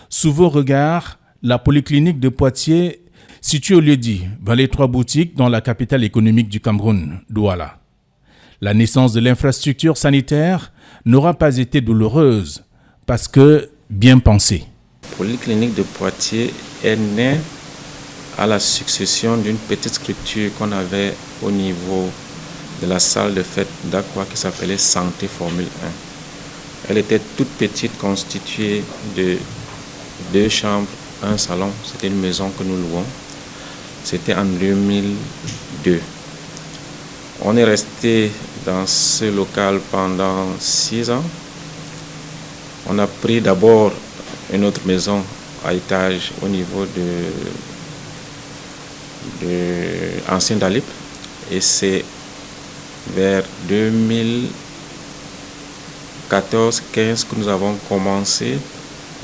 Sous vos regards, la polyclinique de Poitiers, située au lieu-dit, Vallée 3 Boutiques, dans la capitale économique du Cameroun, Douala. La naissance de l'infrastructure sanitaire n'aura pas été douloureuse parce que bien pensée. La polyclinique de Poitiers est née à la succession d'une petite structure qu'on avait au niveau de la salle de fête d'Aqua qui s'appelait Santé Formule 1. Elle était toute petite, constituée de 2 chambres, un salon. C'était une maison que nous louons. C'était en 2002. On est resté dans ce local pendant 6 ans. On a pris d'abord une autre maison à étage au niveau de Ancien Dalip. Et c'est vers 2014-15 que nous avons commencé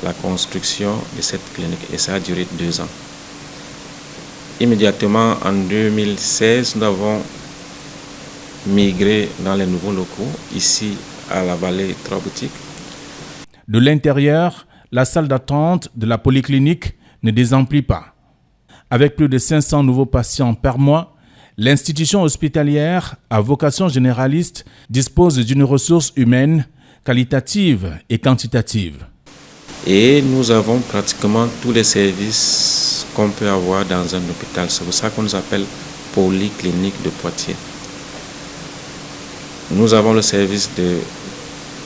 la construction de cette clinique. Et ça a duré 2 ans. Immédiatement en 2016, nous avons migré dans les nouveaux locaux, ici à la Vallée 3 Boutiques. De l'intérieur, la salle d'attente de la polyclinique ne désemplit pas. Avec plus de 500 nouveaux patients par mois, l'institution hospitalière à vocation généraliste dispose d'une ressource humaine qualitative et quantitative. Et nous avons pratiquement tous les services qu'on peut avoir dans un hôpital. C'est pour ça qu'on nous appelle Polyclinique de Poitiers. Nous avons le service de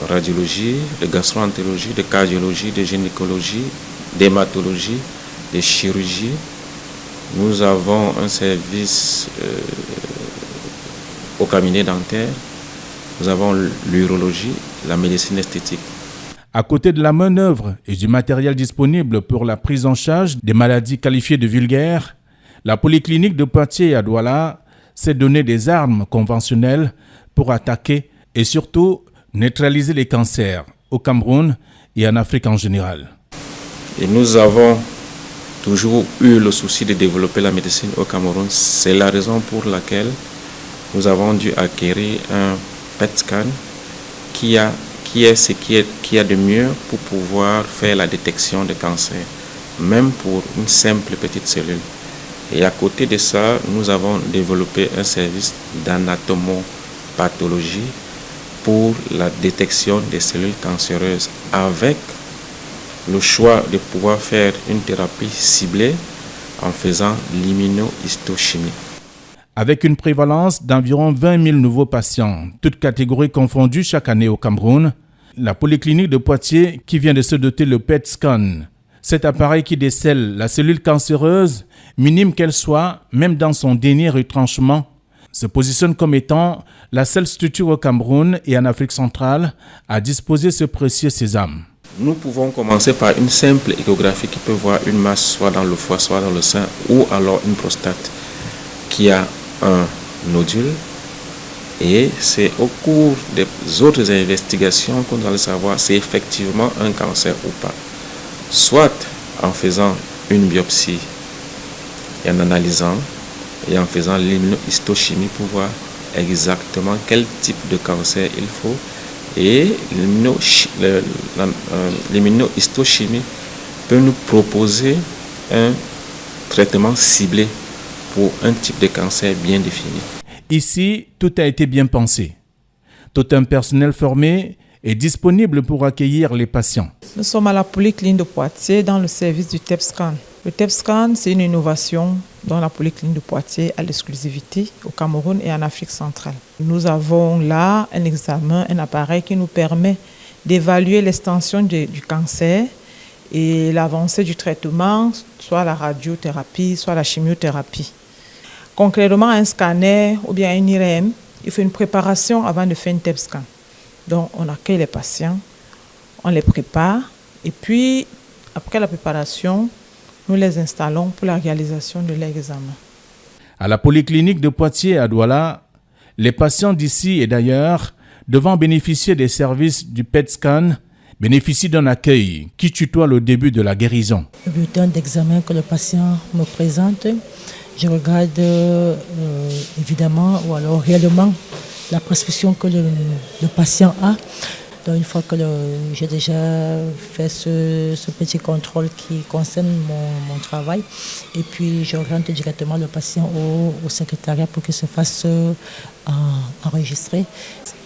radiologie, de gastro-entérologie, de cardiologie, de gynécologie, d'hématologie, de chirurgie. Nous avons un service au cabinet dentaire. Nous avons l'urologie, la médecine esthétique. À côté de la main-d'œuvre et du matériel disponible pour la prise en charge des maladies qualifiées de vulgaires, la polyclinique de Poitiers à Douala s'est donné des armes conventionnelles pour attaquer et surtout neutraliser les cancers au Cameroun et en Afrique en général. Et nous avons toujours eu le souci de développer la médecine au Cameroun. C'est la raison pour laquelle nous avons dû acquérir un PET scan qui a de mieux pour pouvoir faire la détection de cancer, même pour une simple petite cellule. Et à côté de ça, nous avons développé un service d'anatomopathologie pour la détection des cellules cancéreuses, avec le choix de pouvoir faire une thérapie ciblée en faisant l'immunohistochimie. Avec une prévalence d'environ 20 000 nouveaux patients, toutes catégories confondues chaque année au Cameroun, la polyclinique de Poitiers qui vient de se doter le PET scan, cet appareil qui décèle la cellule cancéreuse, minime qu'elle soit, même dans son dernier retranchement, se positionne comme étant la seule structure au Cameroun et en Afrique centrale à disposer ce précieux sésame. Nous pouvons commencer par une simple échographie qui peut voir une masse soit dans le foie, soit dans le sein, ou alors une prostate qui a un nodule. Et c'est au cours des autres investigations qu'on doit savoir si c'est effectivement un cancer ou pas. Soit en faisant une biopsie et en analysant et en faisant l'immunohistochimie pour voir exactement quel type de cancer il faut. Et l'immunohistochimie peut nous proposer un traitement ciblé pour un type de cancer bien défini. Ici, tout a été bien pensé. Tout un personnel formé est disponible pour accueillir les patients. Nous sommes à la polyclinique de Poitiers dans le service du TEP scan. Le TEP scan, c'est une innovation dont la polyclinique de Poitiers a l'exclusivité au Cameroun et en Afrique centrale. Nous avons là un examen, un appareil qui nous permet d'évaluer l'extension du cancer et l'avancée du traitement, soit la radiothérapie, soit la chimiothérapie. Concrètement, un scanner ou bien un IRM, il faut une préparation avant de faire un TEP scan. Donc, on accueille les patients, on les prépare et puis, après la préparation, nous les installons pour la réalisation de l'examen. À la polyclinique de Poitiers à Douala, les patients d'ici et d'ailleurs, devant bénéficier des services du PET scan, bénéficient d'un accueil qui tutoie le début de la guérison. Le bulletin d'examen que le patient me présente, je regarde évidemment ou alors réellement la prescription que le patient a. Donc une fois que j'ai déjà fait ce petit contrôle qui concerne mon travail, et puis je rentre directement le patient au secrétariat pour qu'il se fasse enregistrer.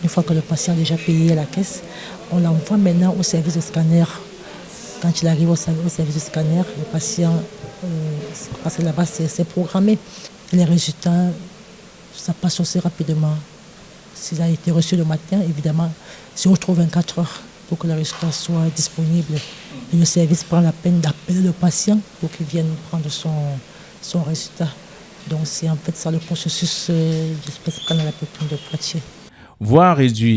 Une fois que le patient a déjà payé à la caisse, on l'envoie maintenant au service de scanner. Quand il arrive au service de scanner, le patient, parce que là-bas c'est programmé. Les résultats, ça passe aussi rapidement. S'il a été reçu le matin, évidemment, si on trouve 24 heures pour que le résultat soit disponible, et le service prend la peine d'appeler le patient pour qu'il vienne prendre son résultat. Donc c'est en fait ça le processus du PET scan à la polyclinique de Poitiers. Voir réduire